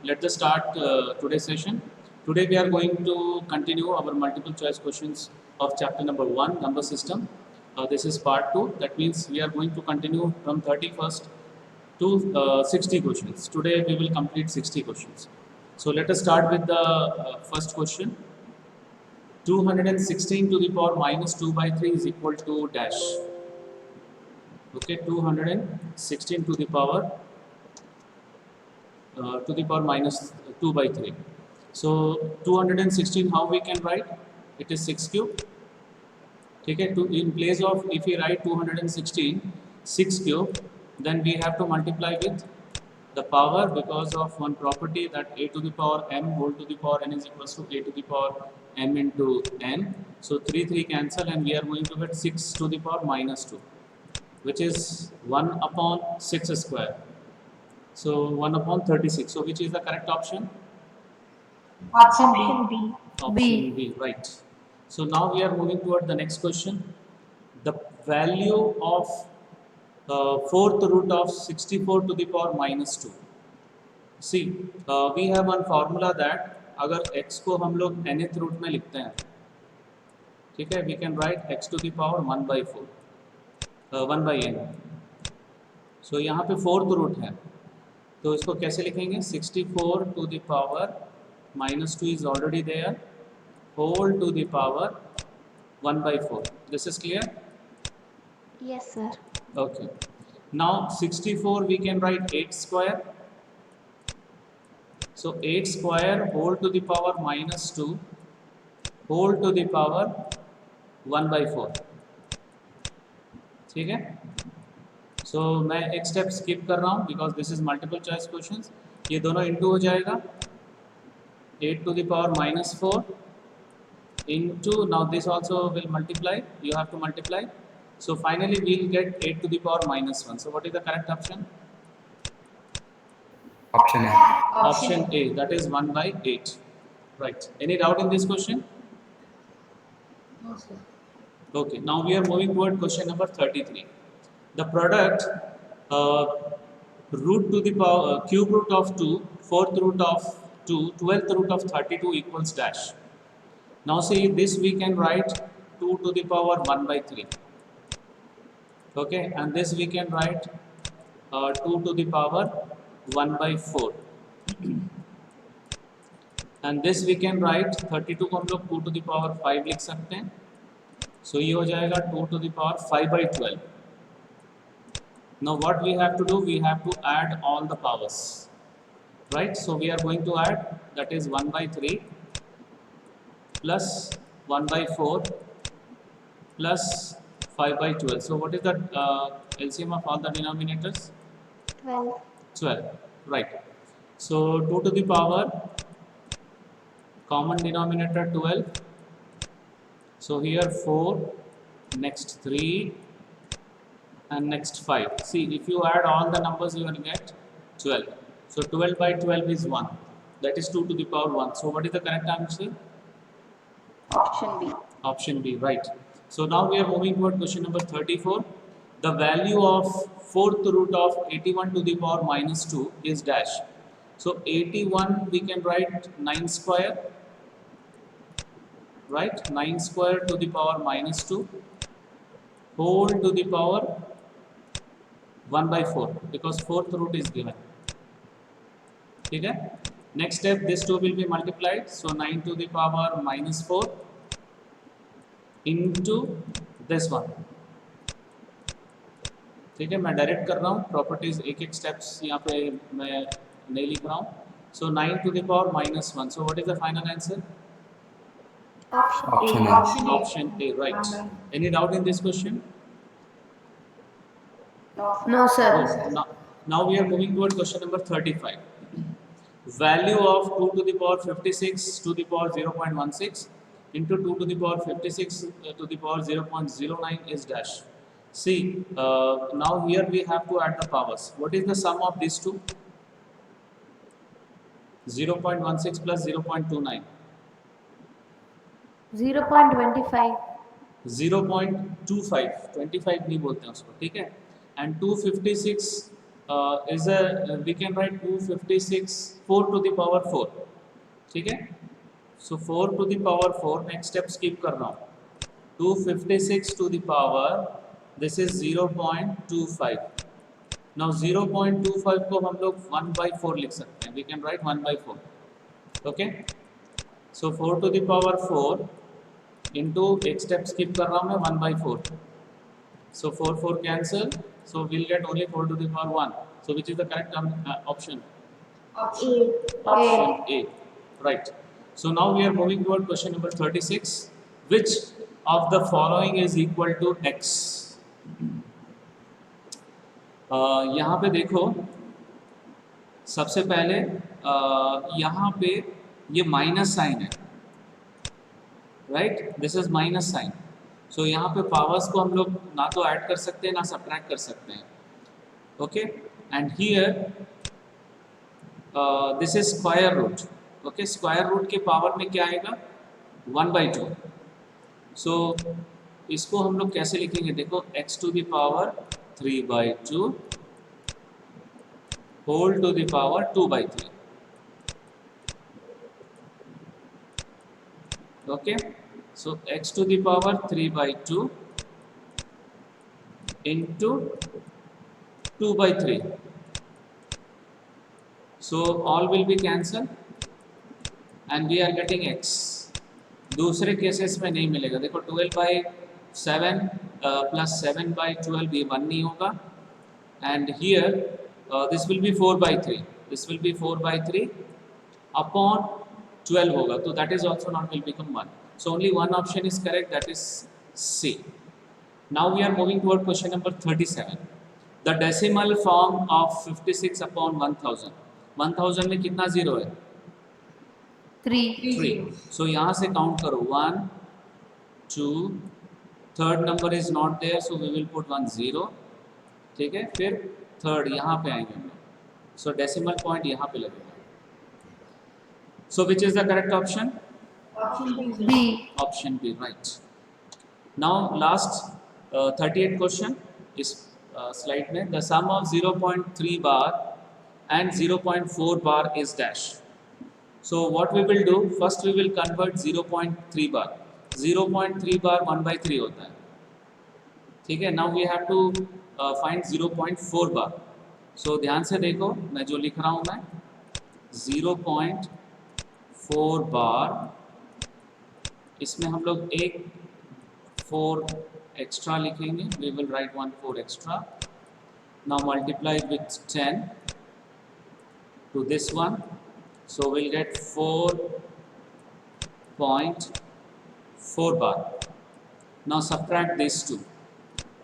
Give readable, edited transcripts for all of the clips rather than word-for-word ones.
Let us start today's session. Today we are going to continue our multiple choice questions of chapter number 1, number system. This is part 2. That means we are going to continue from 31st to 60 questions. Today we will complete 60 questions. So let us start with the first question. 216 to the power minus 2 by 3 is equal to dash. Okay, 216 to the power minus 2 by 3. So 216 how we can write? It is 6 cube. Okay, in place of if we write 216 6 cube, then we have to multiply with the power because of one property that a to the power m whole to the power n is equals to a to the power m into n. So 3 cancel and we are going to get 6 to the power minus 2, which is 1 upon 6 square. So 1 upon 36. So which is the correct option? Option B. Option B, right. So now we are moving toward the next question. The value of fourth root of 64 to the power minus 2. See, we have one formula that अगर x को हम लोग nth root में लिखते हैं, ठीक है, we can write x to the power 1 by 4, 1 by n. So यहाँ पे फोर्थ रूट है, तो इसको कैसे लिखेंगे? 64 to the power minus 2 is already there, whole to the power 1 by 4. This is clear? Yes, sir. Okay. Now 64 we can write 8 square. So 8 square whole to the power minus 2 whole to the power 1 by 4. ठीक है? So मैं एक step skip कर रहा हूँ because this is multiple choice questions. ये दोनों into हो जाएगा 8 to the power minus 4 into, now this also will multiply, you have to multiply. So finally we will get 8 to the power minus 1. So what is the correct option? Option A. Option A, that is 1 by 8. Right. Any doubt in this question? No, sir. Okay, now we are moving toward question number 33. The product root to the power cube root of 2, fourth root of 2, 12th root of 32 equals dash. Now see, this we can write 2 to the power 1 by 3. Okay, and this we can write 2 to the power 1 by 4. And this we can write 32 को हम लोग 2 to the power 5 लिख सकते हैं. So ये हो जाएगा 2 to the power 5 by 12. Now what we have to do? We have to add all the powers. Right? So we are going to add, that is 1 by 3 plus 1 by 4 plus 5 by 12. So what is the LCM of all the denominators? 12. 12. Right. So 2 to the power common denominator 12. So here 4, next 3 and next 5. See, if you add all the numbers you will get 12. So 12 by 12 is 1. That is 2 to the power 1. So what is the correct answer? Option B. Option B, right. So now we are moving toward question number 34. The value of fourth root of 81 to the power minus 2 is dash. So 81 we can write 9 square, right? 9 square to the power minus 2 whole to the power 1 by 4 because fourth root is given. ठीक है? Next step, this 2 will be multiplied. So 9 to the power minus 4 into this one. ठीक है, मैं direct कर रहा हूँ, properties एक एक स्टेप्स यहाँ पे मैं नहीं लिख रहा हूँ. So 9 to the power minus 1. So what is the final answer? Option A. Option A, right. Any doubt in this question? No, sir. Oh, now we are moving toward question number 35. Value of 2 to the power 56 to the power 0.16 into 2 to the power 56 to the power 0.09 is dash. See, now here we have to add the powers. What is the sum of these two? 0.16 plus 0.29. 0.25. 0.25, 25 नहीं बोलते हैं उसको, ठीक है. And 256 is a we can write 256 4 to the power 4. ठीक है, so 4 to the power 4 next step skip कर रहा हूँ. 256 to the power this is 0.25. now 0.25 को हम लोग 1 by 4 लिख सकते हैं. we can write 1 by 4. okay, so 4 to the power 4 into एक step skip कर रहा हूँ मैं 1 by 4. so 4 4 cancel, so we'll get only 4 to the power 1. so which is the correct option? Option A. Right. So now we are moving toward question number 36. Which of the following is equal to x? यहाँ पे देखो, सबसे पहले यहाँ पे ये minus sign है, right? This is minus sign. So यहाँ पे पावर्स को हम लोग ना तो ऐड कर सकते हैं ना सब्ट्रैक्ट कर सकते हैं. Okay, and here this is square root. Okay, square root के पावर में क्या आएगा? 1/2. सो इसको हम लोग कैसे लिखेंगे? देखो, x to the power 3/2 whole to the power 2/3. okay, so x to the power 3/2 into 2/3. so all will be cancelled and we are getting x. दूसरे केसेस में नहीं मिलेगा. देखो 12/7 प्लस 7/12 ये 1 नहीं होगा. And here this will be 4/3. This will be 4/3 upon 12 होगा, तो that is also not will become 1. So only one option is correct, that is C. Now we are moving toward question number 37. The decimal form of 56 upon 1000. 1000 में कितना zero है? 3. सो यहाँ से count करो 1 2, third number is not there, so we will put 1 0. ठीक है, फिर third यहाँ पे आएंगे हम लोग. सो डेसिमल पॉइंट यहाँ पे लगेगा. So which is the correct option? B. Option B, right. Now last 38 question इस स्लाइड में. The sum of 0.3 bar and 0.4 bar is dash. So what we will do, first we will convert 0.3 bar. 0.3 bar 1/3 होता है. ठीक है, now we have to find 0.4 bar. So ध्यान से देखो, मैं जो लिख रहा हूँ मैं 0.4 बार, इसमें हम लोग एक 4 एक्स्ट्रा लिखेंगे. we will write 1 4 extra. now multiply with 10 to this one, so we'll get 4.4 bar. now subtract these two,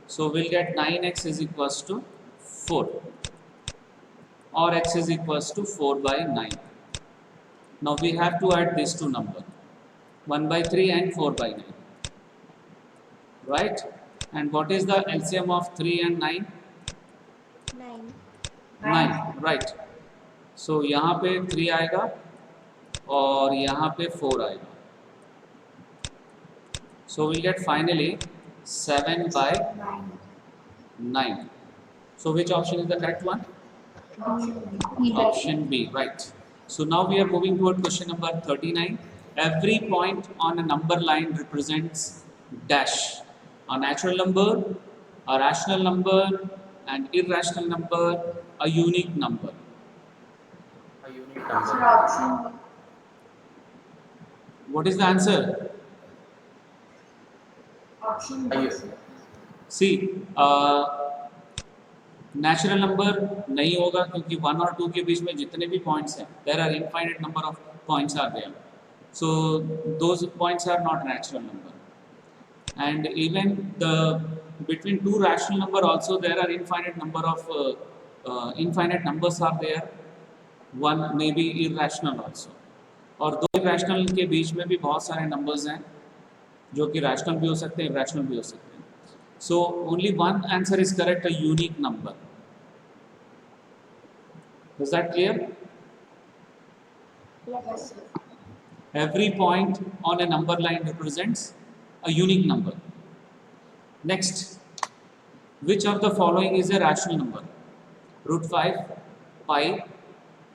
so we'll get 9x is equals to 4, or x is equals to 4/9. now we have to add these two numbers, 1/3 and 4/9, right? and what is the LCM of 3 and 9? 9, right? सो यहाँ पे 3 आएगा और यहाँ पे 4 आएगा. So will get finally 7/9. So which option is the correct one? Option B, right. So now we are moving toward question number 39. Every point on a number line represents dash. A natural number, a rational number, and irrational number, a unique number. What is the answer? See, natural number नहीं होगा क्योंकि 1 और 2 के बीच में जितने भी points हैं, there are infinite number of points are there. So those points are not natural number. And even the between two rational number also there are infinite number of infinite numbers are there. One may be irrational also. और दो irrational के बीच में भी बहुत सारे numbers हैं जो कि रैशनल भी हो सकते हैं, इरेशनल भी हो सकते हैं. सो only one answer is correct, a unique number. Is that clear? Every point on a number line represents a unique number. Next, which of the following is a rational number? root 5 pi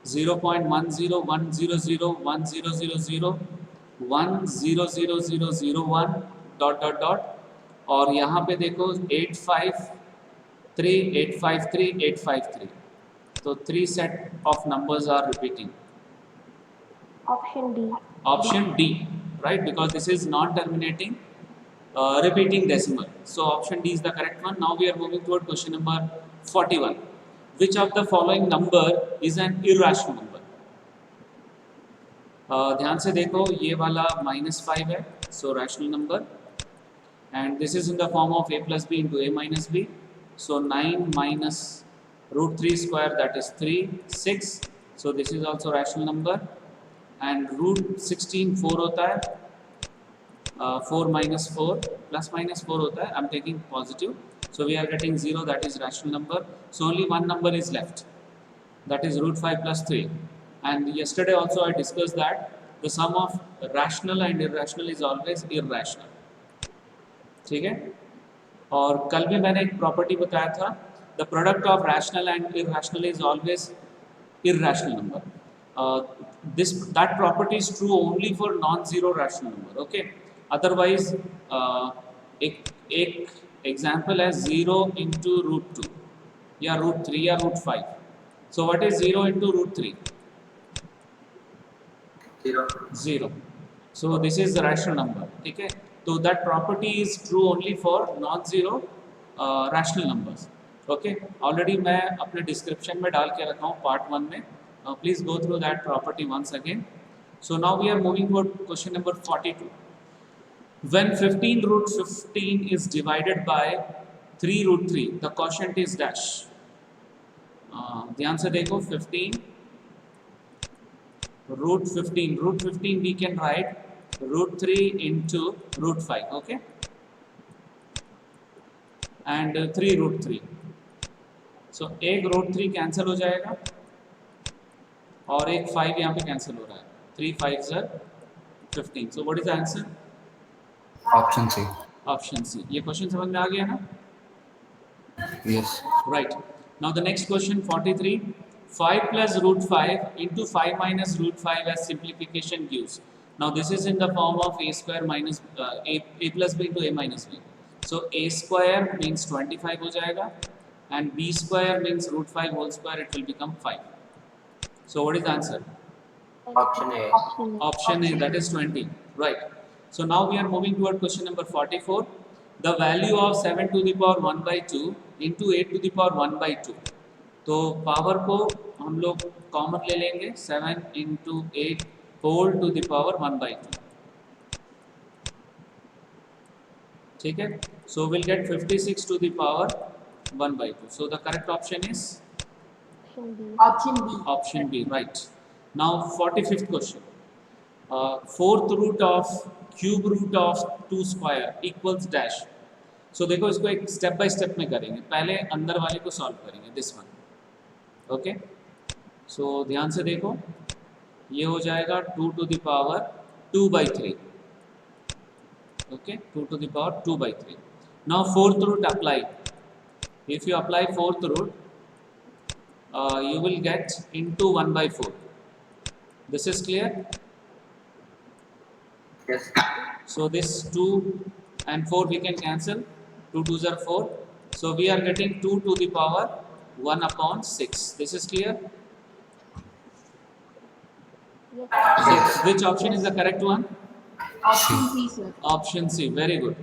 0.10101000100001 dot dot dot, और यहाँ पे देखो 853 तो 3 set of numbers are repeating. Option D. Option D, right? Because this is non-terminating repeating decimal. So option D is the correct one. Now we are moving toward question number 41. Which of the following number is an irrational number? ध्यान से देखो, ये वाला -5 है, so rational number, and this is in the form of a plus b into a minus b. So 9 minus root 3 square, that is 3, 6. So this is also rational number, and root 16 4 होता है, 4 minus 4 plus minus 4 होता है. I'm taking positive, so we are getting 0, that is rational number. So only one number is left, that is root 5 plus 3. And yesterday also I discussed that the sum of rational and irrational is always irrational. ठीक है, और कल भी मैंने एक property बताया था, the product of rational and irrational is always irrational number. That property is true only for non-zero rational number. Okay, otherwise एक example है 0 into root 2 या root 3 या root 5. So what is 0 into root 3? 0. So this is the rational number. ठीक है, तो that property is true only for non-zero rational numbers. Okay, already मैं अपने description में डाल के रखा हूँ part 1 में. Please go through that property once again. So now we are moving to question number 42. When 15 root 15 is divided by 3 root 3, the quotient is dash. ध्यान से देखो, 15 root 15 we can write root 3 into root 5. Okay, and 3 root 3. So एक root 3 cancel हो जाएगा और एक 5 यहाँ पे कैंसिल हो रहा है. 3 5s are 15. So what is the answer? Option C. Option C. ये क्वेश्चन समझ में आ गया ना? Yes. Right. Now the next question 43. 5 plus root 5 into 5 minus root 5 as simplification gives. Now this is in the form of a square minus a plus b into a minus b. So a square means 25 हो जाएगा, and b square means root 5 whole square, it will become 5. So what is the answer? Option A. Option A, that is 20. Right. So now we are moving toward question number 44. The value of 7 to the power 1 by 2 into 8 to the power 1 by 2. तो power को हम लोग common ले लेंगे, 7 into 8 whole to the power 1 by 2. ठीक है, so we'll get 56 to the power 1 by 2. So the correct option is Option B. option B, right. Now 45th question. Fourth root of cube root of 2 square equals dash. So देखो, इसको एक step by step में करेंगे. पहले अंदर वाले को solve करेंगे, दिस वन. ओके, सो ध्यान से देखो, ये हो जाएगा 2 to the power 2 by 3. Okay, 2 to the power 2 by 3. Now fourth root apply. If you apply fourth root, you will get into 1 by 4. This is clear? Yes. So this 2 and 4 we can cancel. 2 2s are 4. So we are getting 2 to the power 1 upon 6. This is clear? Yes. Which option is the correct one? Option C, sir. Option C. Very good.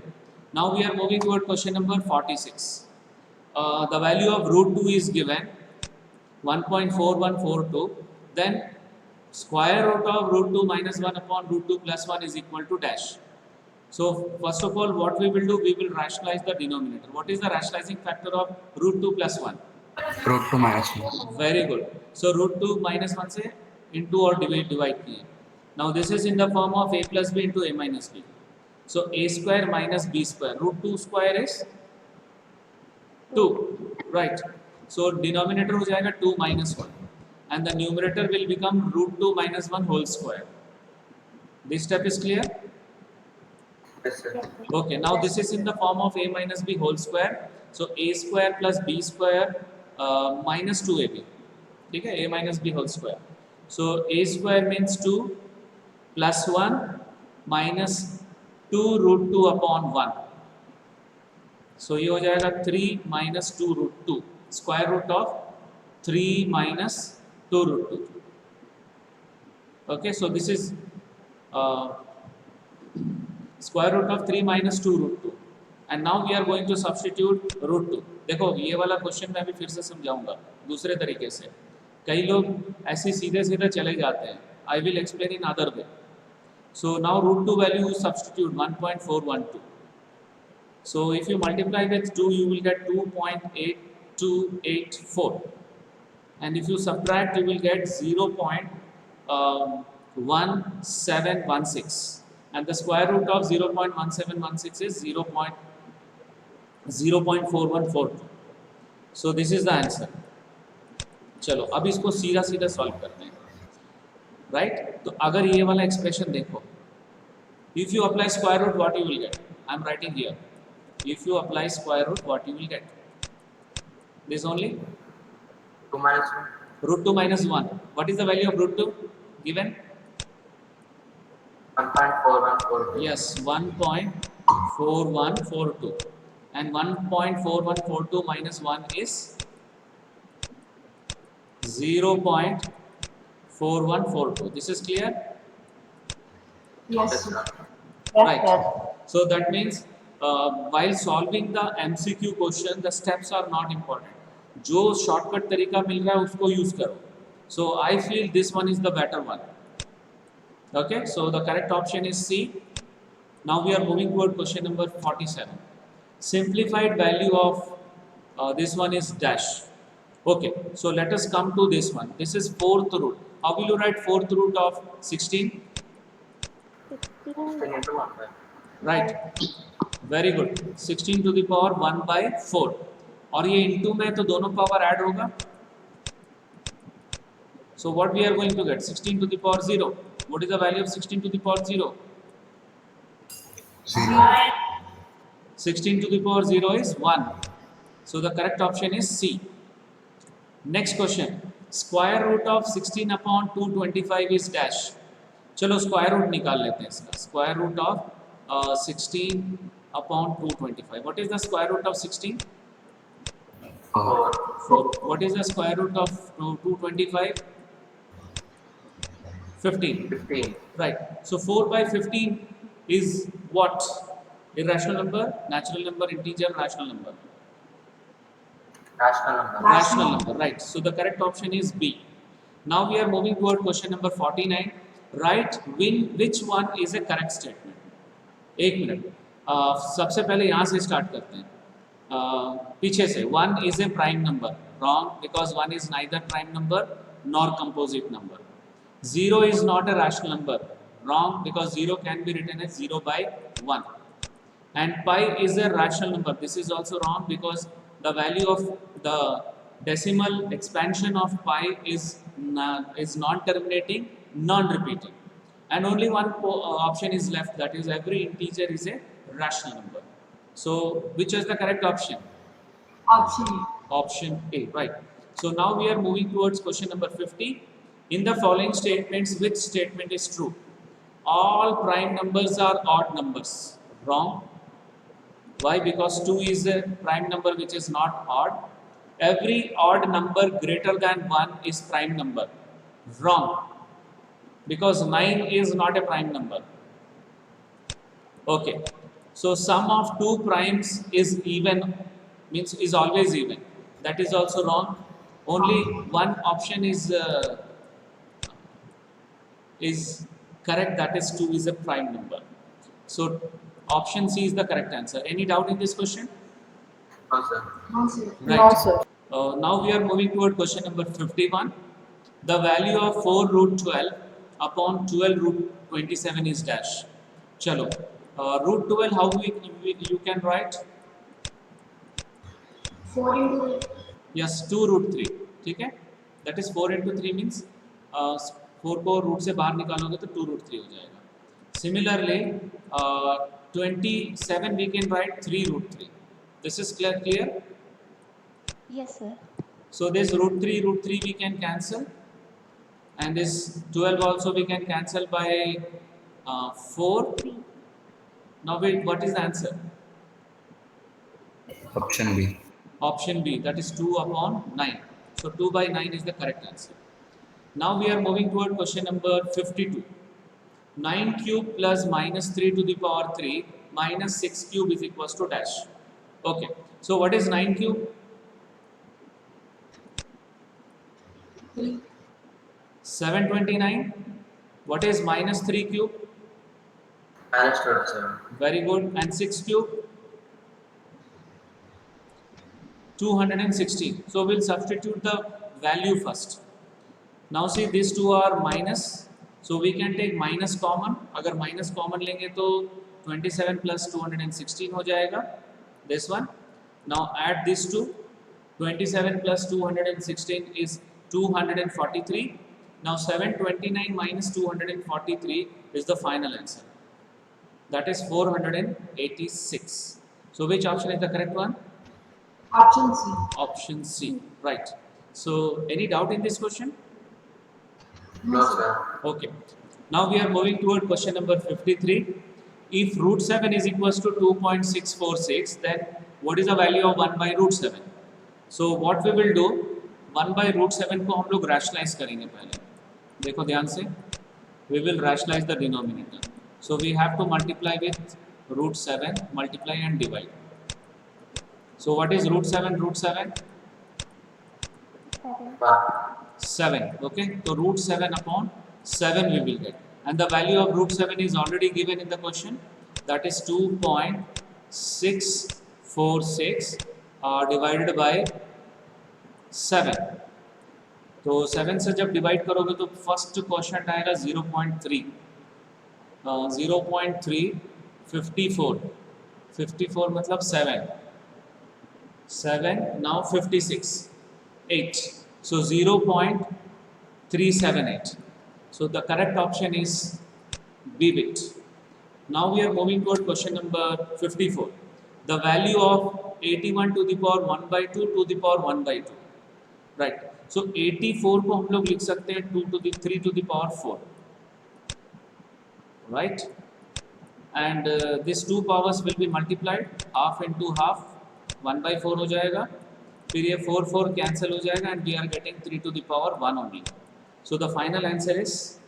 Now we are moving toward question number 46. The value of root 2 is given 1.4142. Then square root of root 2 minus 1 upon root 2 plus 1 is equal to dash. So first of all, what we will do, we will rationalize the denominator. What is the rationalizing factor of root 2 plus 1? Root 2 minus 1. Very good. So root 2 minus 1 से into और divide किए. Now this is in the form of a plus b into a minus b. So a square minus b square. Root 2 square is 2, right? So denominator हो जाएगा 2 minus 1, and the numerator will become root 2 minus 1 whole square. This step is clear? Yes, sir. Okay, now this is in the form of a minus b whole square. So a square plus b square minus 2ab, ठीक है, a minus b whole square. So a square means 2 plus 1 minus 2 root 2 upon 1. So ये हो जाएगा 3 minus 2 root 2, square root of 3 minus 2 root 2. Okay, so this is square root of 3 minus 2 root 2. And now we are going to substitute root 2. देखो ये वाला question मैं अभी फिर से समझाऊंगा दूसरे तरीके से. कई लोग ऐसे सीधे सीधे चले जाते हैं. I will explain in other way. So now root 2 value you substitute 1.412. So if you multiply with 2, you will get 2.8284. And if you subtract, you will get 0.1716. And the square root of 0.1716 is 0.4142. So this is the answer. चलो अब इसको सीधा सीधा solve करते हैं, right? तो अगर ये वाला एक्सप्रेशन देखो, if you apply square root, what you will get? I am writing here. If you apply square root, what you will get? This only 2 minus 1. root 2 minus 1. What is the value of root 2 given? 1.4142. Yes, 1.4142. And 1.4142 minus 1 is 0.4142. This is clear? Yes, Yes, sir. sir. Right. So that means while solving the MCQ question, the steps are not important. जो shortcut तरीका मिल रहा है उसको use करो. So I feel this one is the better one. Okay. So the correct option is C. Now we are moving toward question number 47. Simplified value of this one is dash. Okay. So let us come to this one. This is fourth root. How will you write fourth root of 16? 16 16 into 1 by. Right. Very good. 16 to the power 1 by 4. और ये into में तो दोनों power add होगा. So what we are going to get? 16 to the power 0. What is the value of 16 to the power 0? 0. 16 to the power 0 is 1. So the correct option is C. Next question. Square root of 16 upon 225 is dash. चलो square root निकाल लेते हैं इसका. Square root of 16 upon 225. What is the square root of 16? 4. 4. What is the square root of 225? 15. 15. Right. So 4 by 15 is what? Irrational number, natural number, integer, rational number. Rational number. Rational number, right. So the correct option is B. Now we are moving toward question number 49. Write which one is a correct statement. एक minute, सबसे पहले यहाँ से start करते हैं, पीछे से. 1 is a prime number. Wrong, because 1 is neither prime number nor composite number. 0 is not a rational number. Wrong, because 0 can be written as 0 by 1. And pi is a rational number. This is also wrong because the value of the decimal expansion of pi is non-terminating, non-repeating. And only one option is left, that is every integer is a rational number. So which is the correct option? Option A. Option A, right. So now we are moving towards question number 50. In the following statements, which statement is true? All prime numbers are odd numbers. Wrong. Why? Because 2 is a prime number which is not odd. Every odd number greater than 1 is prime number. Wrong. Because 9 is not a prime number. Okay. So sum of two primes is even, means is always even. That is also wrong. Only one option is correct, that is 2 is a prime number. So option C is the correct answer. Any doubt in this question? No, sir. No, sir. Right. Now we are moving toward question number 51. The value of 4 root 12 upon 12 root 27 is dash. Chalo. Root 12, how you can write? 4 into Yes, 2 root 3. ठीक है? That is 4 into 3 means 4 को root से बाहर निकालोगे तो 2 root 3 हो जाएगा. Similarly, 27 we can write 3 root 3. This is clear? Yes, sir. So this root 3 we can cancel, and this 12 also we can cancel by 4. Now wait, what is the answer? Option B. Option B, that is 2 upon 9. So 2 by 9 is the correct answer. Now we are moving toward question number 52. 9 cube plus minus 3 to the power 3 minus 6 cube is equals to dash. Okay, so what is 9 cube? 729. What is minus 3 cube? Minus 27. Very good. And 6 cube? 216. So we'll substitute the value first. Now see, these two are minus, so we can take minus common. अगर minus common लेंगे तो 27 plus 216 हो जाएगा. This one. Now add these two. 27 plus 216 is 243. Now 729 minus 243 is the final answer. That is 486. So which option is the correct one? Option C. Option C. Right. So any doubt in this question? No, sir. Okay. Now we are moving toward question number 53. If root 7 is equals to 2.646, then what is the value of 1 by root 7? So what we will do, 1 by root 7 को हम लोग rationalize करेंगे पहले. देखो ध्यान से. We will rationalize the denominator. So we have to multiply with root 7, multiply and divide. So what is root 7? Root 7? 7. Okay. So root 7 upon 7 we will get. And the value of root 7 is already given in the question. That is 2.646 divided by 7. तो 7 से जब divide करोगे तो first question आएगा 0.3. 0.354. 54 मतलब 7. 7 now 56. 8. So 0.378. So the correct option is B bit. Now we are moving toward question number 54. The value of 81 to the power 1 by 2 to the power 1 by 2. Right. So 84 को हम लोग लिख सकते हैं 2 to the 3 to the power 4. Right. And these two powers will be multiplied. Half into half. 1 by 4 हो जाएगा. फिर ये 4 cancel हो जाएगा and we are getting 3 to the power 1 only. So the final answer is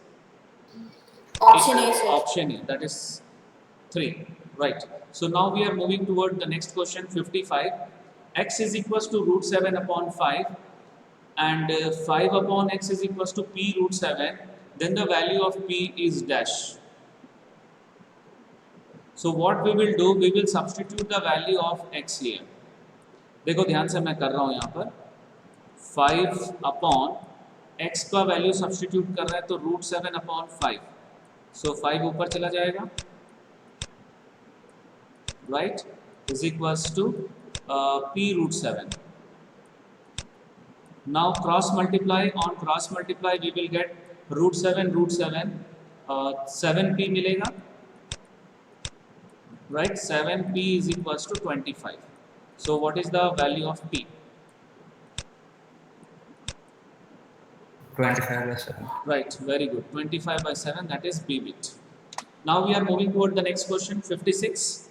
Option A, sir. Option A, that is 3. Right. So now we are moving toward the next question 55. X is equals to root 7 upon 5 and 5 upon x is equals to p root 7. Then the value of p is dash. So what we will do, we will substitute the value of x here. देखो ध्यान से मैं कर रहा हूँ यहाँ पर 5 upon x का वैल्यू सब्सटीट्यूट कर रहा है तो रूट 7 अपॉन 5. सो 5 ऊपर चला जाएगा. Right. Is equals to p root 7. Now cross multiply. On cross multiply we will get root 7 7p मिलेगा. Right. 7p is equals to 25. So what is the value of p? 25 by 7. Right, very good. 25 by 7, that is B bit. Now we are moving toward the next question, 56.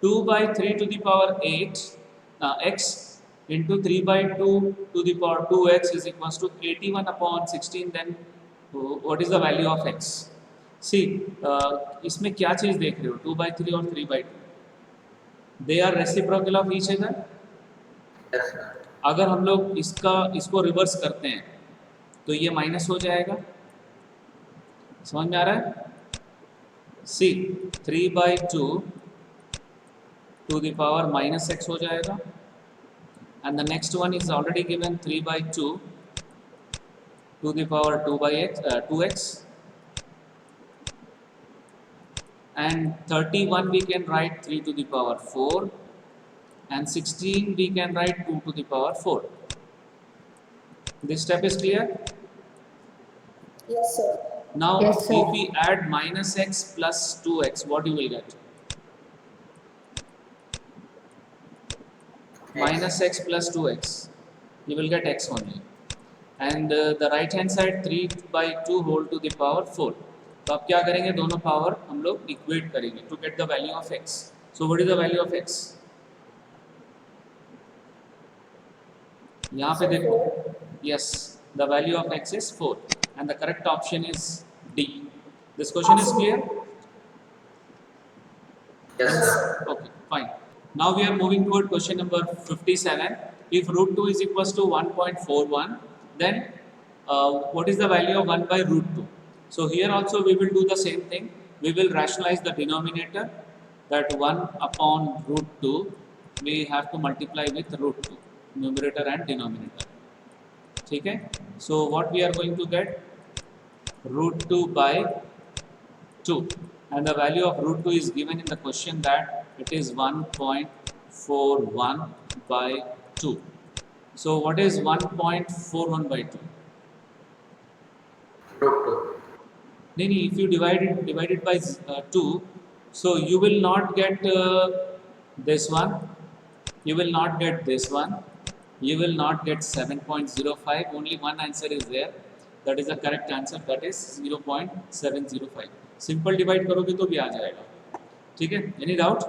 2 by 3 to the power 8 x into 3 by 2 to the power 2x is equals to 81 upon 16. Then what is the value of x? See, इसमें क्या चीज़ देख रहे हो? 2 by 3 और 3 by 2. They are reciprocal of each other. Yes, sir. अगर हम लोग इसको रिवर्स करते हैं तो ये माइनस हो जाएगा. समझ में आ रहा है? सी 3 by 2 to the power minus x हो जाएगा. And the next one is already given 3 by 2 to the power 2x. And 31 we can write 3 to the power 4. And 16 we can write 2 to the power 4. This step is clear? Yes, sir. Now, Yes, sir. if we add minus x plus 2x, what you will get? Minus x plus 2x. you will get x only. And the right hand side 3 by 2 whole to the power 4. तो अब क्या करेंगे, दोनों power हम लोग equate करेंगे to get the value of x. So what is the value of x? यहाँ पे देखो, yes, the value of x is 4 and the correct option is D. This question is clear? Yes, sir. Okay, fine. Now we are moving toward question number 57. If root 2 is equals to 1.41, then what is the value of 1 by root 2? So here also we will do the same thing. We will rationalize the denominator, that 1 upon root 2 we have to multiply with root 2, numerator and denominator. ठीक है? So what we are going to get? Root 2 by 2. And the value of root 2 is given in the question that it is 1.41 by 2. So what is 1.41 by 2? Root 2. नहीं, if you divide it by 2, so you will not get this one, you will not get this one, you will not get 7.05. Only one answer is there, that is the correct answer, that is 0.705. Simple divide करोगे तो भी आ जाएगा. ठीक है? Any doubt?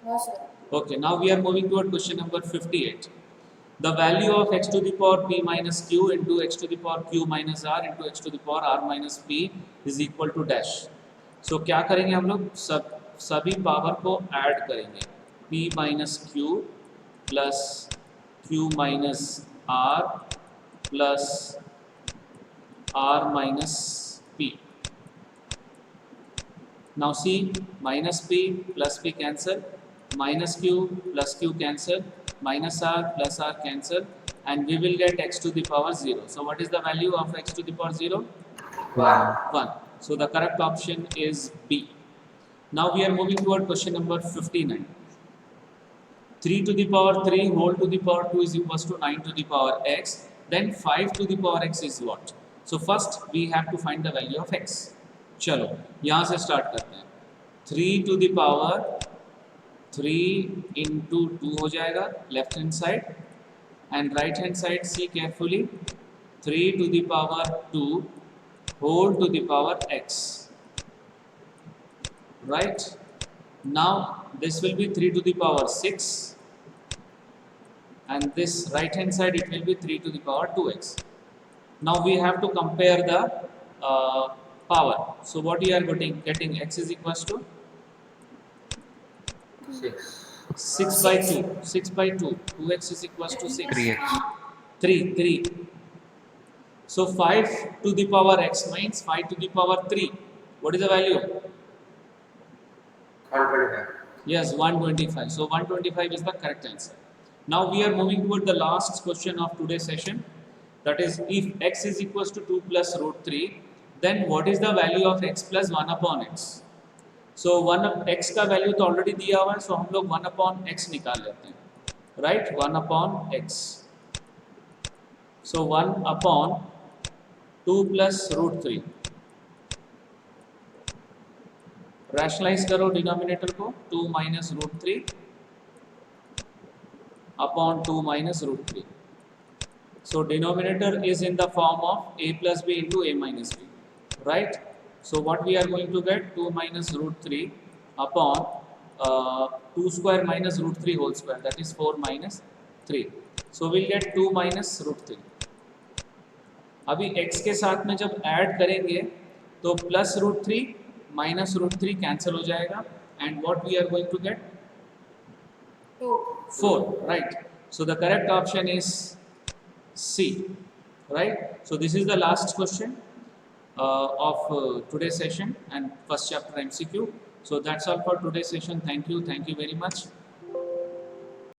No, sir. Okay, now we are moving toward question number 58. The value of x to the power p minus q into x to the power q minus r into x to the power r minus p is equal to dash. So क्या करेंगे हम लोग? सभी power को add करेंगे. p minus q plus q minus r plus r minus p. Now see, minus p plus p cancel, minus q plus q cancel, minus r plus r cancel, and we will get x to the power 0. So what is the value of x to the power 0? 1. So the correct option is B. Now we are moving toward question number 59. 3 to the power 3 whole to the power 2 is equals to 9 to the power x. Then 5 to the power x is what? So first we have to find the value of x. चलो यहाँ से start करते हैं. 3 to the power 3 into 2 हो जाएगा left hand side, and right hand side see carefully. 3 to the power 2 whole to the power x. Right? Now this will be 3 to the power 6, and this right hand side it will be 3 to the power 2x. Now we have to compare the power. So what you are getting x is equals to 6. 6 by 2. 6 by 2. 2x is equals to 6. 3x. 3. So 5 to the power x means 5 to the power 3. What is the value? 125. Yes, 125. So 125 is the correct answer. Now we are moving toward the last question of today's session. That is, if x is equals to 2 plus root 3, then what is the value of x plus 1 upon x? So 1 x का value तो already दिया हुआ है, सो हम लोग 1 upon x निकाल लेते हैं. Right? 1 upon x. So 1 upon 2 plus root 3. Rationalise करो डिनोमिनेटर को. 2 minus root 3 upon 2 minus root 3. So denominator is in the form of a plus b into a minus b. Right? So what we are going to get? 2 minus root 3 upon 2 square minus root 3 whole square, that is 4 minus 3. So we'll get 2 minus root 3. अभी x के साथ में जब add करेंगे तो plus root 3 minus root 3 cancel हो जाएगा, and what we are going to get? 2. 4. Right? So the correct option is C. Right? So this is the last question of today's session and first chapter MCQ. So that's all for today's session. Thank you very much.